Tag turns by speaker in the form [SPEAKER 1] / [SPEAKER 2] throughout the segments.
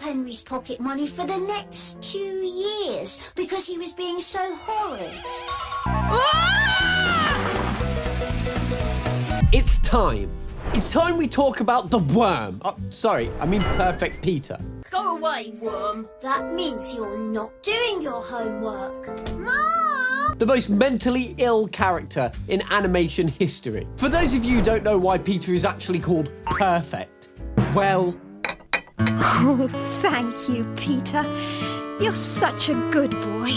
[SPEAKER 1] Henry's pocket money for the next 2 years because he was being so horrid.
[SPEAKER 2] It's time. It's time we talk about the worm. Oh, sorry, I mean Perfect Peter.
[SPEAKER 3] Go away, worm.
[SPEAKER 1] That means you're not doing your homework.
[SPEAKER 3] Mom!
[SPEAKER 2] The most mentally ill character in animation history. For those of you who don't know why Peter is actually called Perfect, well...
[SPEAKER 4] Oh, thank you, Peter. You're such a good boy.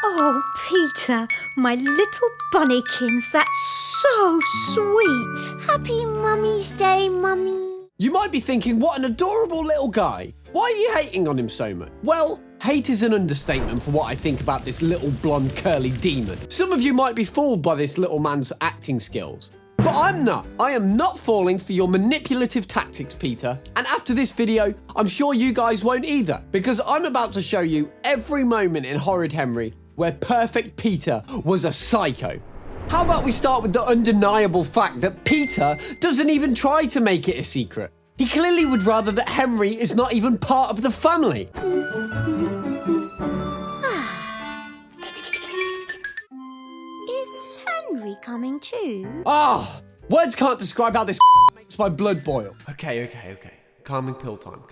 [SPEAKER 4] Oh, Peter, my little bunnykins, that's so sweet.
[SPEAKER 1] Happy Mummy's Day, Mummy.
[SPEAKER 2] You might be thinking, what an adorable little guy. Why are you hating on him so much? Well, hate is an understatement for what I think about this little blonde curly demon. Some of you might be fooled by this little man's acting skills. But I'm not. I am not falling for your manipulative tactics, Peter. And after this video, I'm sure you guys won't either, because I'm about to show you every moment in Horrid Henry where Perfect Peter was a psycho. How about we start with the undeniable fact that Peter doesn't even try to make it a secret. He clearly would rather that Henry is not even part of the family.
[SPEAKER 1] Is Henry coming too?
[SPEAKER 2] Ah, words can't describe how this makes my blood boil. Okay. Calming pill time.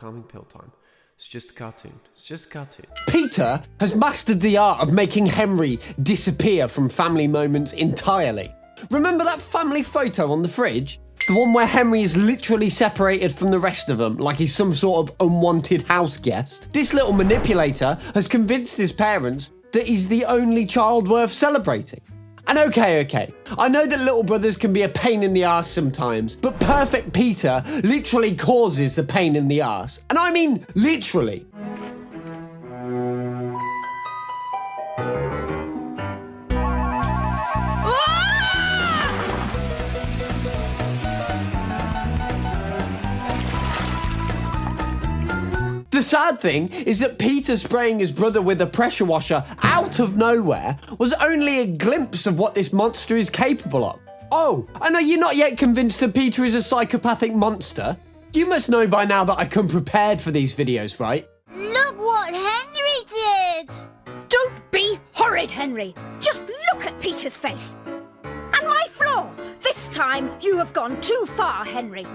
[SPEAKER 2] It's just a cartoon. Peter has mastered the art of making Henry disappear from family moments entirely. Remember that family photo on the fridge? The one where Henry is literally separated from the rest of them, like he's some sort of unwanted house guest. This little manipulator has convinced his parents that he's the only child worth celebrating. And okay, I know that little brothers can be a pain in the arse sometimes, but Perfect Peter literally causes the pain in the arse. And I mean literally. The sad thing is that Peter spraying his brother with a pressure washer out of nowhere was only a glimpse of what this monster is capable of. Oh, and are you not yet convinced that Peter is a psychopathic monster? You must know by now that I come prepared for these videos, right?
[SPEAKER 1] Look what Henry did!
[SPEAKER 4] Don't be horrid, Henry. Just look at Peter's face. And my floor. This time you have gone too far, Henry.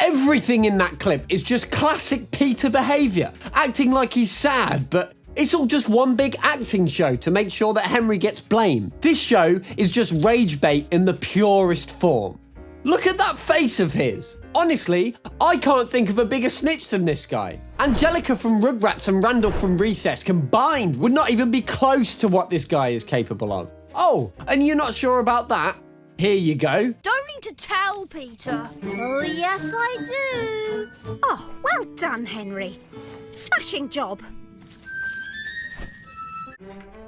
[SPEAKER 2] Everything in that clip is just classic Peter behaviour, acting like he's sad, but it's all just one big acting show to make sure that Henry gets blamed. This show is just rage bait in the purest form. Look at that face of his. Honestly, I can't think of a bigger snitch than this guy. Angelica from Rugrats and Randall from Recess combined would not even be close to what this guy is capable of. Oh, and you're not sure about that? Here you go.
[SPEAKER 3] Don't need to tell, Peter.
[SPEAKER 1] Oh, yes, I do.
[SPEAKER 4] Oh, well done, Henry. Smashing job.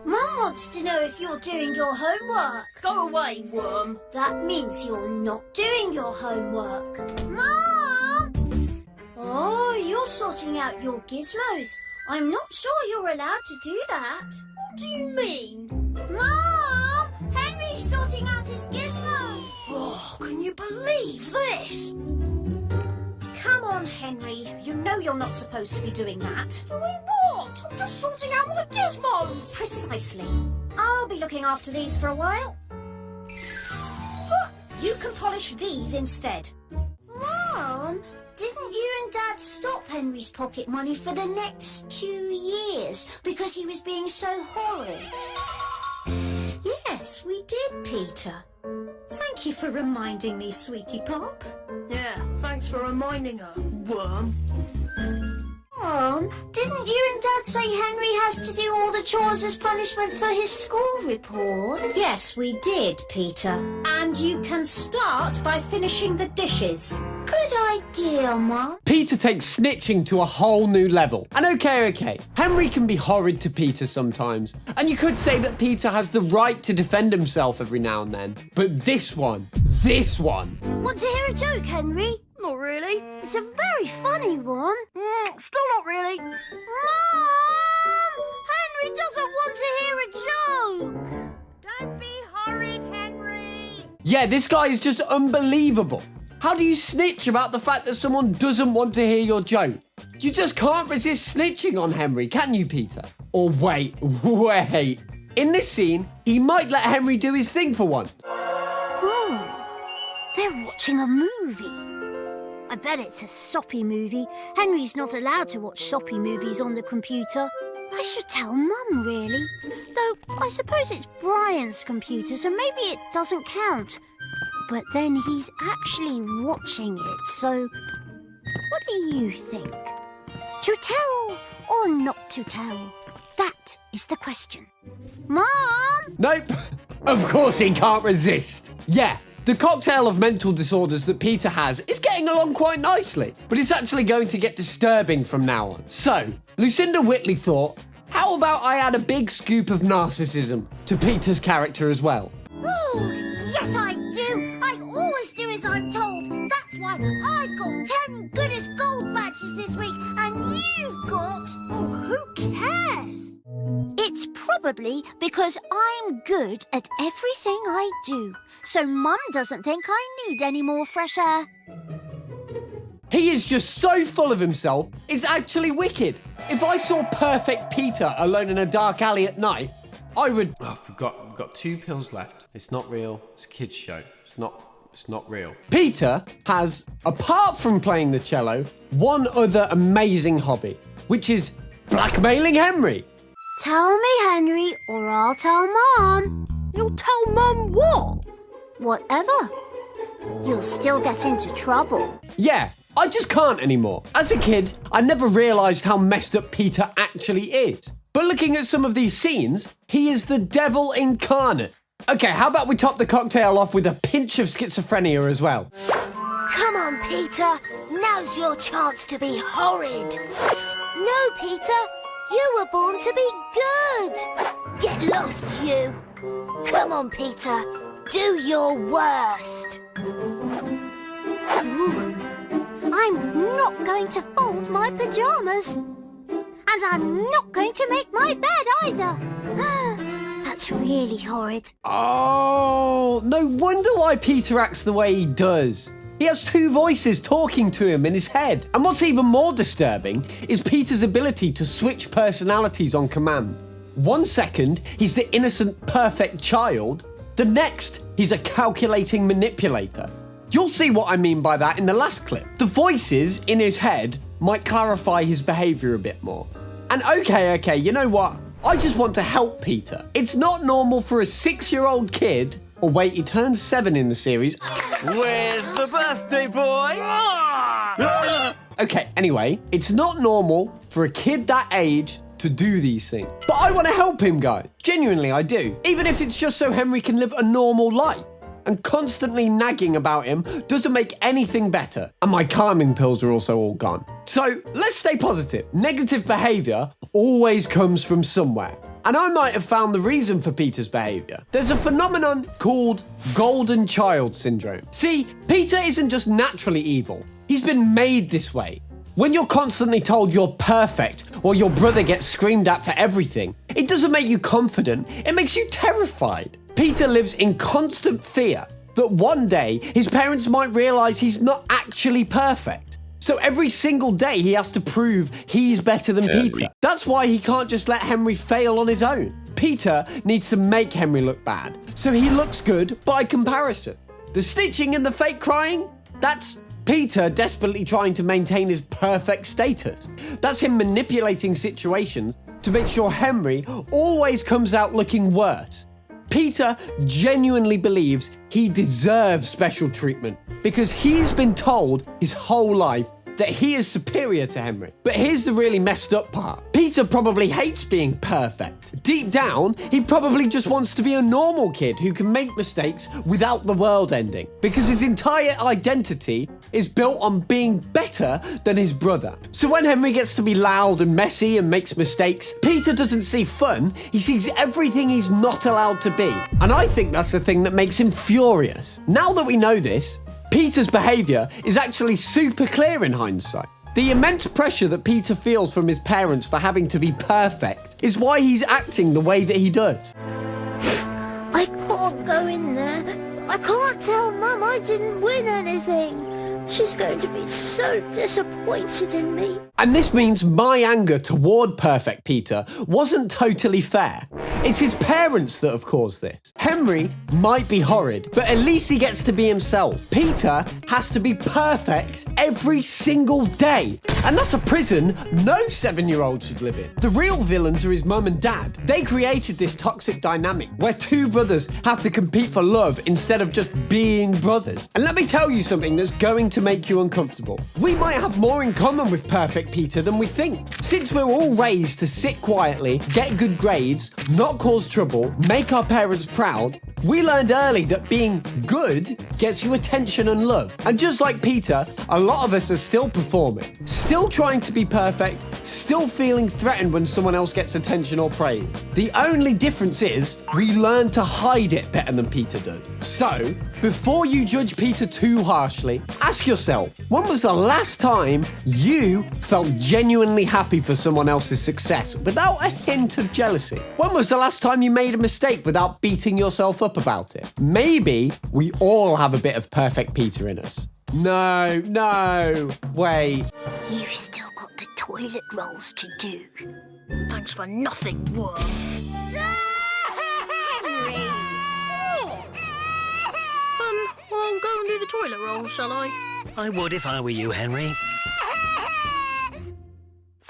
[SPEAKER 1] Mum wants to know if you're doing your homework.
[SPEAKER 3] Go away, worm.
[SPEAKER 1] That means you're not doing your homework.
[SPEAKER 3] Mom!
[SPEAKER 1] Oh, you're sorting out your gizmos. I'm not sure you're allowed to do that.
[SPEAKER 3] What do you mean?
[SPEAKER 1] Mom! Henry's sorting out his gizmos.
[SPEAKER 3] Oh, can you believe this?
[SPEAKER 4] Come on, Henry. You know you're not supposed to be doing that.
[SPEAKER 3] Doing what? I'm just sorting out the gizmos.
[SPEAKER 4] Precisely. I'll be looking after these for a while. You can polish these instead.
[SPEAKER 1] Mom, didn't you and Dad stop Henry's pocket money for the next 2 years because he was being so horrid?
[SPEAKER 4] Yes, we did, Peter. Thank you for reminding me, sweetie pop.
[SPEAKER 3] Yeah, thanks for reminding her, worm.
[SPEAKER 1] Mom, didn't you and Dad say Henry has to do all the chores as punishment for his school report?
[SPEAKER 4] Yes, we did, Peter. And you can start by finishing the dishes.
[SPEAKER 1] Good idea, Mom.
[SPEAKER 2] Peter takes snitching to a whole new level. And okay, Henry can be horrid to Peter sometimes. And you could say that Peter has the right to defend himself every now and then. But this one.
[SPEAKER 1] Want to hear a joke, Henry?
[SPEAKER 3] Not really.
[SPEAKER 1] It's a very funny one.
[SPEAKER 3] Still not really.
[SPEAKER 1] Mom! Henry doesn't want to hear a joke.
[SPEAKER 3] Don't be horrid, Henry.
[SPEAKER 2] Yeah, this guy is just unbelievable. How do you snitch about the fact that someone doesn't want to hear your joke? You just can't resist snitching on Henry, can you, Peter? Or wait. In this scene, he might let Henry do his thing for once.
[SPEAKER 1] They're watching a movie. I bet it's a soppy movie. Henry's not allowed to watch soppy movies on the computer. I should tell Mum, really. Though, I suppose it's Brian's computer, so maybe it doesn't count. But then he's actually watching it, so... What do you think? To tell or not to tell? That is the question. Mom!
[SPEAKER 2] Nope. Of course he can't resist. Yeah, the cocktail of mental disorders that Peter has is getting along quite nicely, but it's actually going to get disturbing from now on. So, Lucinda Whitley thought, how about I add a big scoop of narcissism to Peter's character as well?
[SPEAKER 1] Oh, yes I do. I always do as I'm told. That's why I've got 10 goodest gold badges this week, and you've got... Oh, who cares? It's probably because I'm good at everything I do, so Mum doesn't think I need any more fresh air.
[SPEAKER 2] He is just so full of himself, it's actually wicked. If I saw perfect Peter alone in a dark alley at night, I would... Oh, we've got 2 pills left. It's not real. It's a kid's show. It's not real. Peter has, apart from playing the cello, one other amazing hobby, which is blackmailing Henry.
[SPEAKER 1] Tell me, Henry, or I'll tell Mum.
[SPEAKER 3] You'll tell Mum what?
[SPEAKER 1] Whatever. You'll still get into trouble.
[SPEAKER 2] Yeah, I just can't anymore. As a kid, I never realised how messed up Peter actually is. But looking at some of these scenes, he is the devil incarnate. Okay, how about we top the cocktail off with a pinch of schizophrenia as well?
[SPEAKER 1] Come on, Peter. Now's your chance to be horrid. No, Peter. You were born to be good. Get lost, you. Come on, Peter. Do your worst. Ooh. I'm not going to fold my pyjamas. And I'm not going to make my bed either. That's really horrid.
[SPEAKER 2] Oh, no wonder why Peter acts the way he does. He has 2 voices talking to him in his head. And what's even more disturbing is Peter's ability to switch personalities on command. 1 second, he's the innocent, perfect child. The next, he's a calculating manipulator. You'll see what I mean by that in the last clip. The voices in his head might clarify his behaviour a bit more. And okay, you know what? I just want to help Peter. It's not normal for a 6-year-old kid, or wait, he turns 7 in the series.
[SPEAKER 5] Where's the birthday boy?
[SPEAKER 2] Okay, anyway, it's not normal for a kid that age to do these things. But I want to help him, guys. Genuinely, I do. Even if it's just so Henry can live a normal life. And constantly nagging about him doesn't make anything better. And my calming pills are also all gone. So let's stay positive. Negative behaviour always comes from somewhere. And I might have found the reason for Peter's behaviour. There's a phenomenon called golden child syndrome. See, Peter isn't just naturally evil. He's been made this way. When you're constantly told you're perfect or your brother gets screamed at for everything, it doesn't make you confident, it makes you terrified. Peter lives in constant fear that one day his parents might realise he's not actually perfect. So every single day he has to prove he's better than Peter. That's why he can't just let Henry fail on his own. Peter needs to make Henry look bad, so he looks good by comparison. The snitching and the fake crying, that's Peter desperately trying to maintain his perfect status. That's him manipulating situations to make sure Henry always comes out looking worse. Peter genuinely believes he deserves special treatment because he's been told his whole life that he is superior to Henry. But here's the really messed up part. Peter probably hates being perfect. Deep down, he probably just wants to be a normal kid who can make mistakes without the world ending, because his entire identity is built on being better than his brother. So when Henry gets to be loud and messy and makes mistakes, Peter doesn't see fun, he sees everything he's not allowed to be. And I think that's the thing that makes him furious. Now that we know this, Peter's behaviour is actually super clear in hindsight. The immense pressure that Peter feels from his parents for having to be perfect is why he's acting the way that he does.
[SPEAKER 1] I can't go in there. I can't tell Mum I didn't win anything. She's going to be so disappointed in me.
[SPEAKER 2] And this means my anger toward Perfect Peter wasn't totally fair. It's his parents that have caused this. Henry might be horrid, but at least he gets to be himself. Peter has to be perfect every single day. And that's a prison no 7-year-old should live in. The real villains are his mum and dad. They created this toxic dynamic where two brothers have to compete for love instead of just being brothers. And let me tell you something that's going to make you uncomfortable. We might have more in common with Perfect Peter than we think. Since we're all raised to sit quietly, get good grades, not cause trouble, make our parents proud, we learned early that being good gets you attention and love. And just like Peter, a lot of us are still performing, still trying to be perfect, still feeling threatened when someone else gets attention or praise. The only difference is we learn to hide it better than Peter does. So, before you judge Peter too harshly, ask yourself, when was the last time you felt genuinely happy for someone else's success without a hint of jealousy? When was the last time you made a mistake without beating yourself up about it? Maybe we all have a bit of Perfect Peter in us. No, wait.
[SPEAKER 1] You've still got the toilet rolls to do. Thanks for nothing, worm. I'll go and do the toilet rolls, shall I?
[SPEAKER 5] I would if I were you, Henry.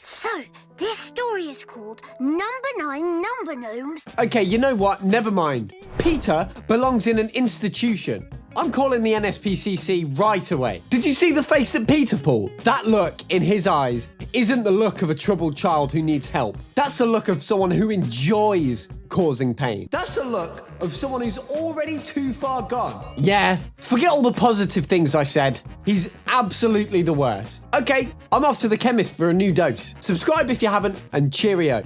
[SPEAKER 1] So, this story is called Number 9 Number Gnomes.
[SPEAKER 2] Okay, you know what? Never mind. Peter belongs in an institution. I'm calling the NSPCC right away. Did you see the face that Peter pulled? That look in his eyes isn't the look of a troubled child who needs help. That's the look of someone who enjoys causing pain. That's the look of someone who's already too far gone. Yeah, forget all the positive things I said. He's absolutely the worst. Okay, I'm off to the chemist for a new dose. Subscribe if you haven't, and cheerio.